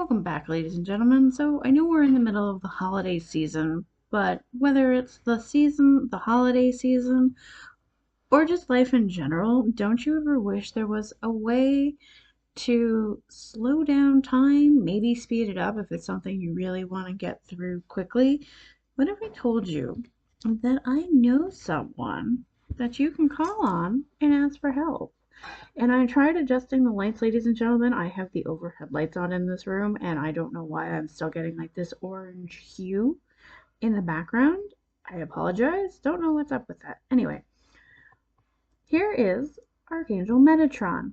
Welcome back, ladies and gentlemen. So I know we're in the middle of the holiday season, but whether it's the season, the holiday season, or just life in general, don't you ever wish there was a way to slow down time, maybe speed it up if it's something you really want to get through quickly? What if I told you that I know someone that you can call on and ask for help? And I tried adjusting the lights, ladies and gentlemen. I have the overhead lights on in this room, and I don't know why I'm still getting like this orange hue in the background. I apologize. Don't know what's up with that. Anyway, here is Archangel Metatron.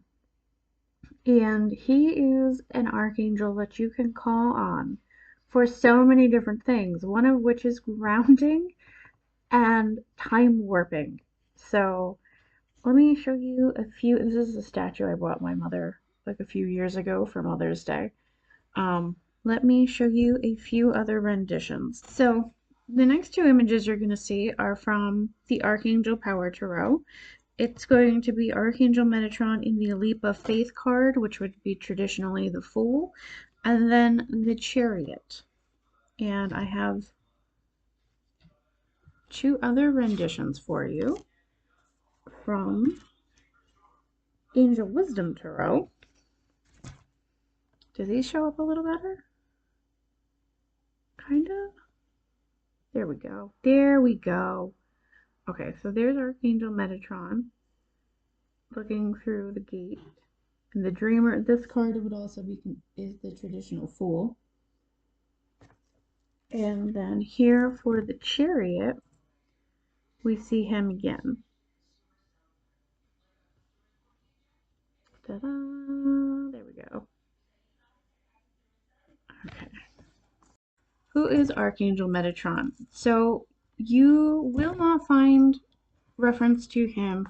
And he is an archangel that you can call on for so many different things, one of which is grounding and time warping. So let me show you a few. This is a statue I bought my mother like a few years ago for Mother's Day. Let me show you a few other renditions. So the next two images you're going to see are from the Archangel Power Tarot. It's going to be Archangel Metatron in the Leap of Faith card, which would be traditionally the Fool, and then the Chariot. And I have two other renditions for you from Angel Wisdom Tarot. Do these show up a little better? Kind of? There we go. There we go. Okay, so there's Archangel Metatron looking through the gate. And the Dreamer, this card would also be is the traditional Fool. And then here for the Chariot, we see him again. Ta-da! There we go. Okay. Who is Archangel Metatron? So you will not find reference to him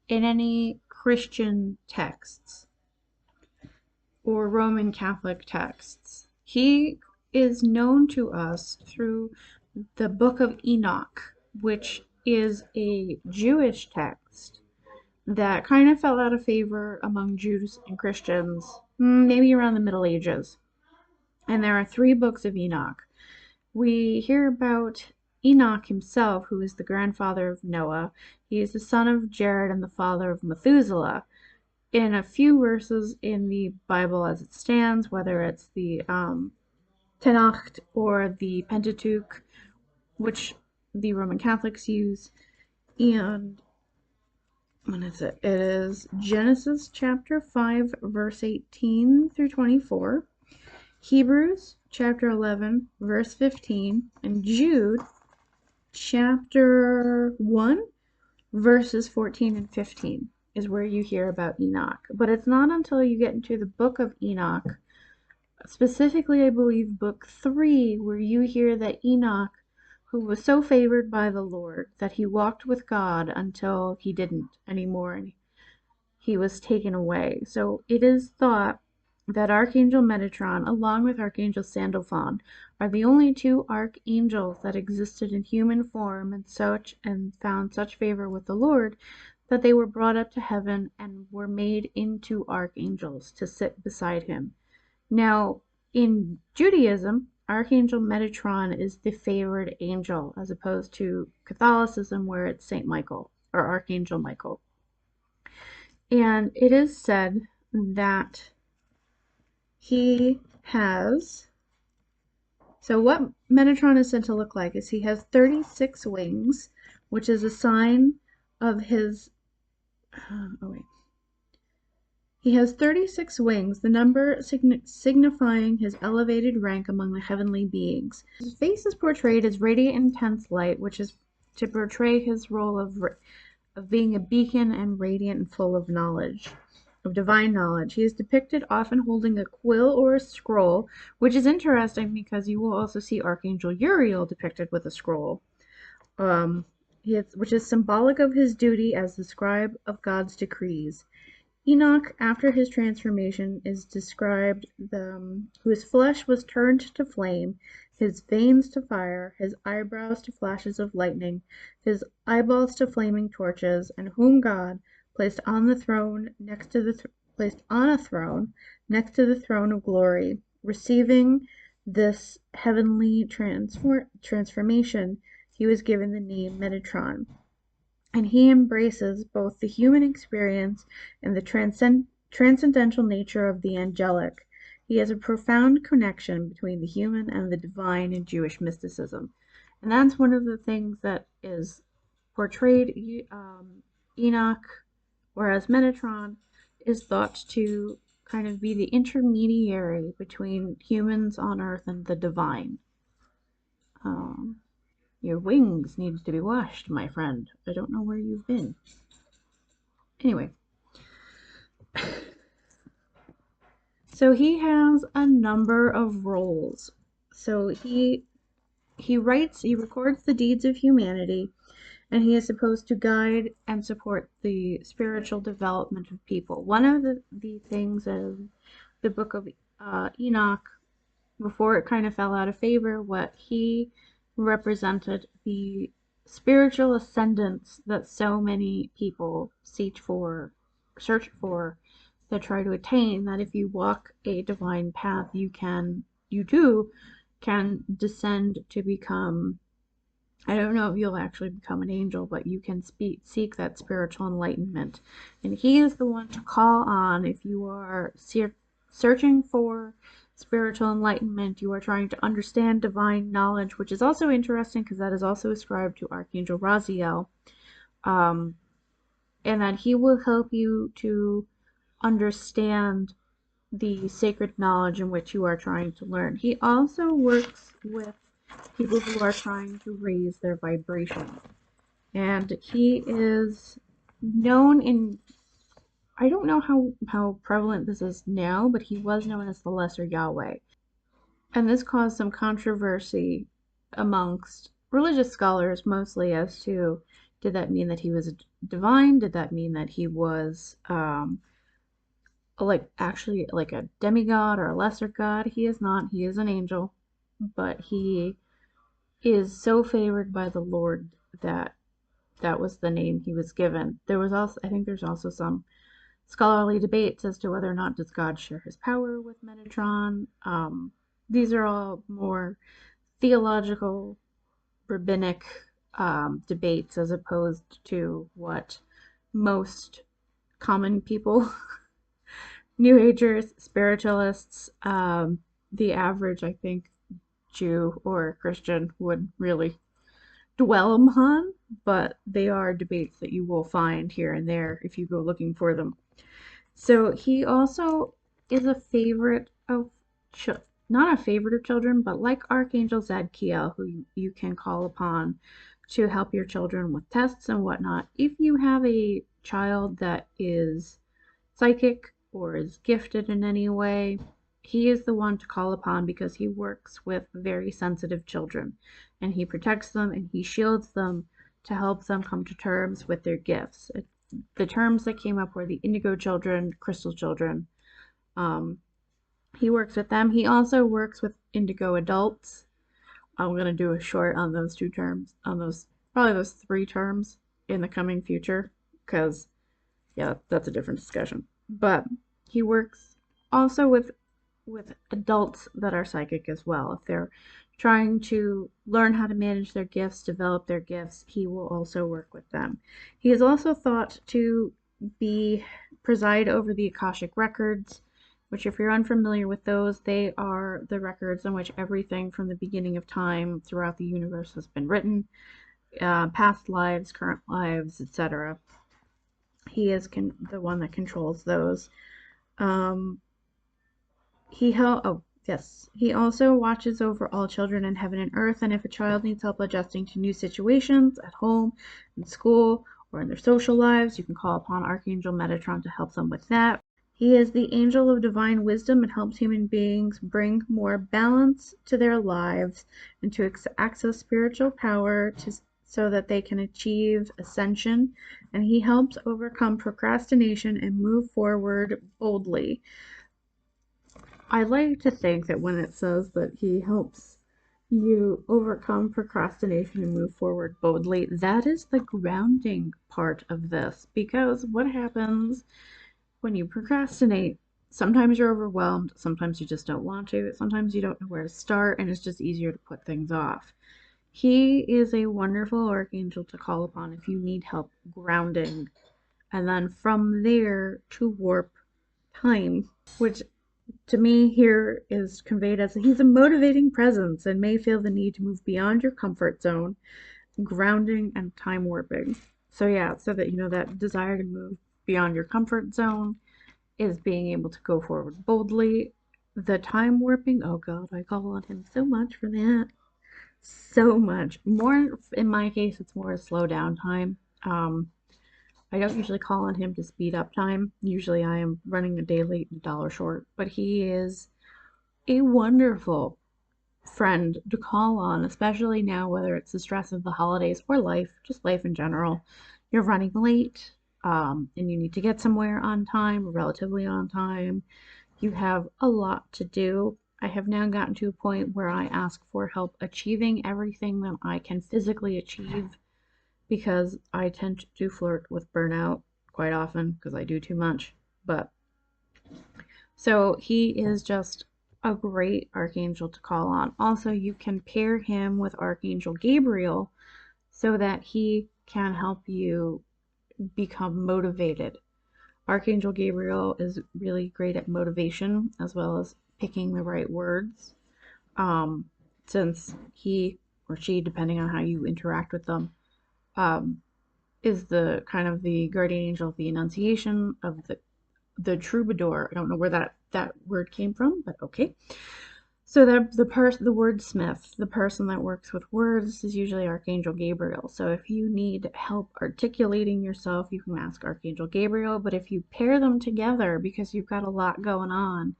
in any Christian texts or Roman Catholic texts. He is known to us through the Book of Enoch, which is a Jewish text that kind of fell out of favor among Jews and Christians, maybe around the Middle Ages. And there are 3 books of Enoch. We hear about Enoch himself, who is the grandfather of Noah. He is the son of Jared and the father of Methuselah. In a few verses in the Bible as it stands, whether it's the Tanakh or the Pentateuch, which the Roman Catholics use, and what is it? It is Genesis chapter 5, verse 18 through 24, Hebrews chapter 11, verse 15, and Jude chapter 1, verses 14 and 15 is where you hear about Enoch. But it's not until you get into the Book of Enoch, specifically I believe book 3, where you hear that Enoch, who was so favored by the Lord that he walked with God until he didn't anymore and he was taken away. So it is thought that Archangel Metatron, along with Archangel Sandalphon, are the only 2 archangels that existed in human form and found such favor with the Lord that they were brought up to heaven and were made into archangels to sit beside him. Now, in Judaism, Archangel Metatron is the favored angel, as opposed to Catholicism, where it's Saint Michael or Archangel Michael. And it is said that he has, so what Metatron is said to look like is he has 36 wings, which is a sign of his, he has 36 wings, the number signifying his elevated rank among the heavenly beings. His face is portrayed as radiant intense light, which is to portray his role of being a beacon and radiant and full of knowledge, of divine knowledge. He is depicted often holding a quill or a scroll, which is interesting because you will also see Archangel Uriel depicted with a scroll, which is symbolic of his duty as the scribe of God's decrees. Enoch, after his transformation, is described whose flesh was turned to flame, his veins to fire, his eyebrows to flashes of lightning, his eyeballs to flaming torches, and whom God placed on a throne next to the throne of glory, Receiving this heavenly transformation, he was given the name Metatron, and he embraces both the human experience and the transcendental nature of the angelic. He has a profound connection between the human and the divine in Jewish mysticism. And that's one of the things that is portrayed. Enoch, whereas Metatron is thought to kind of be the intermediary between humans on Earth and the divine. Um, your wings need to be washed, my friend. I don't know where you've been. Anyway, so he has a number of roles. So he records the deeds of humanity, and he is supposed to guide and support the spiritual development of people. One of the things of the Book of Enoch, before it kind of fell out of favor, what he represented the spiritual ascendance that so many people search for, that try to attain, that if you walk a divine path, you too can descend to become, I don't know if you'll actually become an angel, but you can seek that spiritual enlightenment. And he is the one to call on if you are searching for spiritual enlightenment, you are trying to understand divine knowledge, which is also interesting because that is also ascribed to Archangel Raziel. Um, and that he will help you to understand the sacred knowledge in which you are trying to learn. He also works with people who are trying to raise their vibration. And he is known in, I don't know how prevalent this is now, but he was known as the Lesser Yahweh. And this caused some controversy amongst religious scholars, mostly as to, did that mean that he was divine? Did that mean that he was actually like a demigod or a lesser god? He is not. He is an angel, but he is so favored by the Lord that that was the name he was given. There was also, I think there's also some scholarly debates as to whether or not does God share his power with Metatron. These are all more theological, rabbinic debates as opposed to what most common people, New Agers, spiritualists, the average, I think, Jew or Christian would really dwell upon, but they are debates that you will find here and there if you go looking for them. So he also is a favorite of, not a favorite of children, but like Archangel Zadkiel, who you can call upon to help your children with tests and whatnot. If you have a child that is psychic or is gifted in any way, he is the one to call upon because he works with very sensitive children and he protects them and he shields them to help them come to terms with their gifts. The terms that came up were the indigo children, crystal children. He works with them. He also works with indigo adults. I'm going to do a short on those two terms, on probably those three terms in the coming future, because yeah, that's a different discussion. But he works also with adults that are psychic as well. If they're trying to learn how to manage their gifts, develop their gifts, he will also work with them. He is also thought to preside over the Akashic records, which, if you're unfamiliar with those, they are the records in which everything from the beginning of time throughout the universe has been written, past lives, current lives, etc. He is the one that controls those. Um, he also watches over all children in heaven and earth, and if a child needs help adjusting to new situations at home, in school, or in their social lives, you can call upon Archangel Metatron to help them with that. He is the angel of divine wisdom and helps human beings bring more balance to their lives and to access spiritual power so that they can achieve ascension. And he helps overcome procrastination and move forward boldly. I like to think that when it says that he helps you overcome procrastination and move forward boldly, that is the grounding part of this. Because what happens when you procrastinate? Sometimes you're overwhelmed, sometimes you just don't want to, sometimes you don't know where to start, and it's just easier to put things off. He is a wonderful archangel to call upon if you need help grounding, and then from there to warp time, which to me here is conveyed as he's a motivating presence and may feel the need to move beyond your comfort zone, grounding and time warping. So yeah, so that that desire to move beyond your comfort zone is being able to go forward boldly. The time warping, oh god, I call on him so much for that. So much. More in my case, it's more a slow down time. I don't usually call on him to speed up time. Usually I am running a day late and a dollar short, but he is a wonderful friend to call on, especially now, whether it's the stress of the holidays or life, just life in general. You're running late, and you need to get somewhere on time, relatively on time. You have a lot to do. I have now gotten to a point where I ask for help achieving everything that I can physically achieve because I tend to flirt with burnout quite often because I do too much. But so he is just a great archangel to call on. Also, you can pair him with Archangel Gabriel so that he can help you become motivated. Archangel Gabriel is really great at motivation as well as picking the right words. Um, since he or she, depending on how you interact with them, um, is the kind of the guardian angel of the Annunciation of the troubadour. I don't know where that word came from, but okay. So the wordsmith, the person that works with words, is usually Archangel Gabriel. So if you need help articulating yourself, you can ask Archangel Gabriel. But if you pair them together because you've got a lot going on,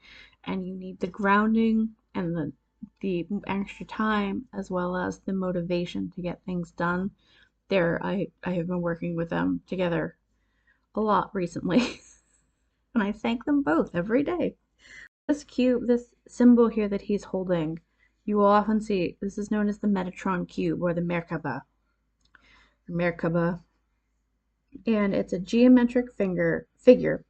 and you need the grounding and the extra time as well as the motivation to get things done, I have been working with them together a lot recently, and I thank them both every day. This symbol here that he's holding, you will often see, this is known as the Metatron cube or the Merkaba, and it's a geometric figure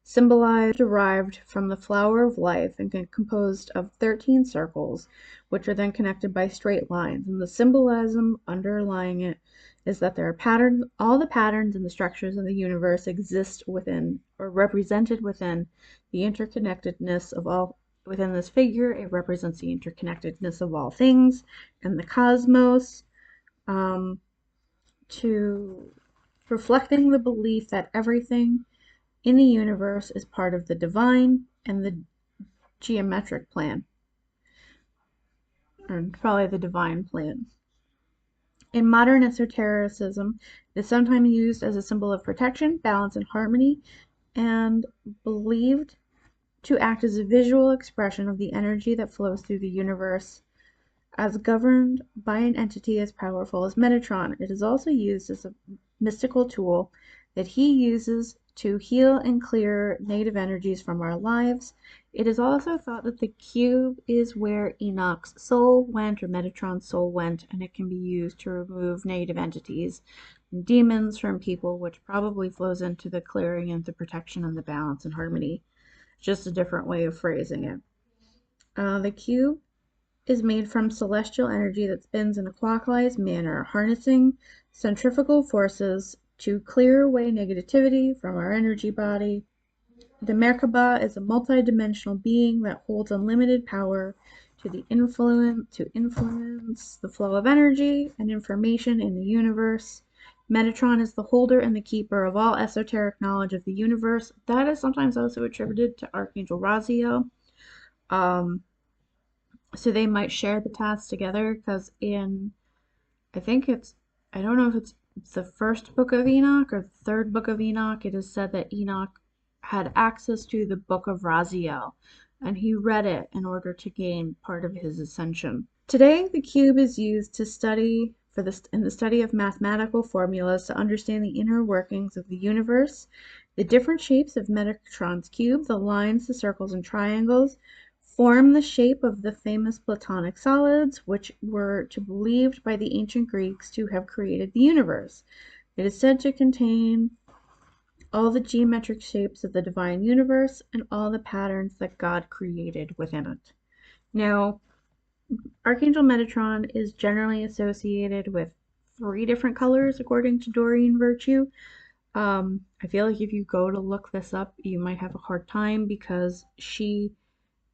symbolized derived from the flower of life and composed of 13 circles, which are then connected by straight lines. And the symbolism underlying it is that there are patterns, all the patterns and the structures of the universe exist within or represented within the interconnectedness of all. Within this figure, it represents the interconnectedness of all things and the cosmos, to reflecting the belief that everything in the universe is part of the divine and the geometric plan, or probably the divine plan. In modern esotericism, it is sometimes used as a symbol of protection, balance, and harmony, and believed to act as a visual expression of the energy that flows through the universe as governed by an entity as powerful as Metatron. It is also used as a mystical tool that he uses to heal and clear negative energies from our lives. It is also thought that the cube is where Enoch's soul went, or Metatron's soul went, and it can be used to remove negative entities and demons from people, which probably flows into the clearing and the protection and the balance and harmony. Just a different way of phrasing it. The cube is made from celestial energy that spins in a clockwise manner, harnessing centrifugal forces to clear away negativity from our energy body. The Merkaba is a multidimensional being that holds unlimited power to influence the flow of energy and information in the universe. Metatron is the holder and the keeper of all esoteric knowledge of the universe. That is sometimes also attributed to Archangel Raziel. So they might share the tasks together because I think I don't know if it's the first book of Enoch or the third book of Enoch, it is said that Enoch had access to the book of Raziel, and he read it in order to gain part of his ascension. Today, the cube is used to study in the study of mathematical formulas to understand the inner workings of the universe. The different shapes of Metatron's cube, the lines, the circles, and triangles, form the shape of the famous Platonic solids, which were believed by the ancient Greeks to have created the universe. It is said to contain all the geometric shapes of the divine universe, and all the patterns that God created within it. Now, Archangel Metatron is generally associated with three different colors according to Doreen Virtue. I feel like if you go to look this up, you might have a hard time because she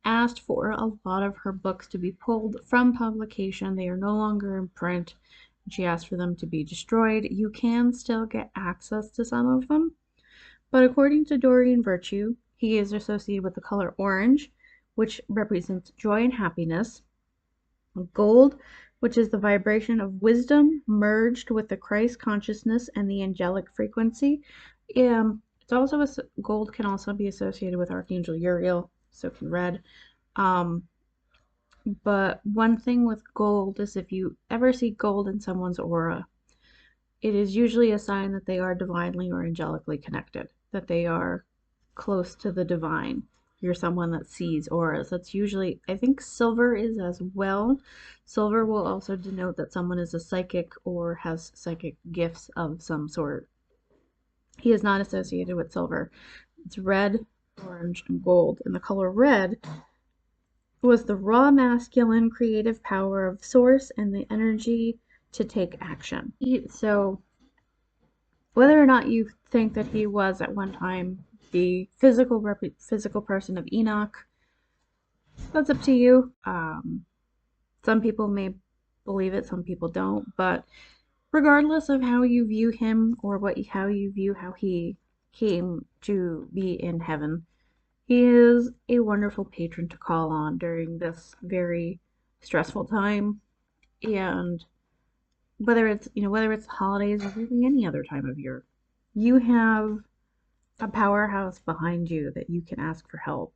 asked for a lot of her books to be pulled from publication. They are no longer in print. She asked for them to be destroyed. You can still get access to some of them, but according to Doreen Virtue, he is associated with the color orange, which represents joy and happiness. Gold, which is the vibration of wisdom merged with the Christ consciousness and the angelic frequency. It's also gold can also be associated with Archangel Uriel, so can red. Um, but one thing with gold is if you ever see gold in someone's aura, it is usually a sign that they are divinely or angelically connected, that they are close to the divine. You're someone that sees auras. That's usually, I think silver is as well. Silver will also denote that someone is a psychic or has psychic gifts of some sort. He is not associated with silver. It's red, orange, and gold. And the color red was the raw masculine creative power of source and the energy to take action. So whether or not you think that he was at one time the physical person of Enoch, that's up to you. Some people may believe it, some people don't. But regardless of how you view him or how you view how he came to be in heaven, he is a wonderful patron to call on during this very stressful time. And whether it's the holidays or really any other time of year, you have a powerhouse behind you that you can ask for help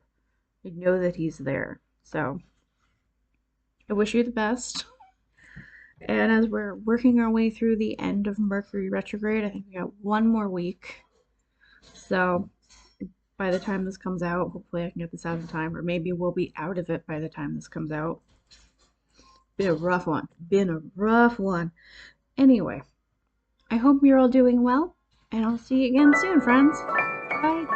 and know that he's there. So I wish you the best. And as we're working our way through the end of Mercury retrograde, I think we got one more week. So by the time this comes out, hopefully I can get this out in time, or maybe we'll be out of it by the time this comes out. Been a rough one. Been a rough one. Anyway, I hope you're all doing well, and I'll see you again soon, friends. Bye.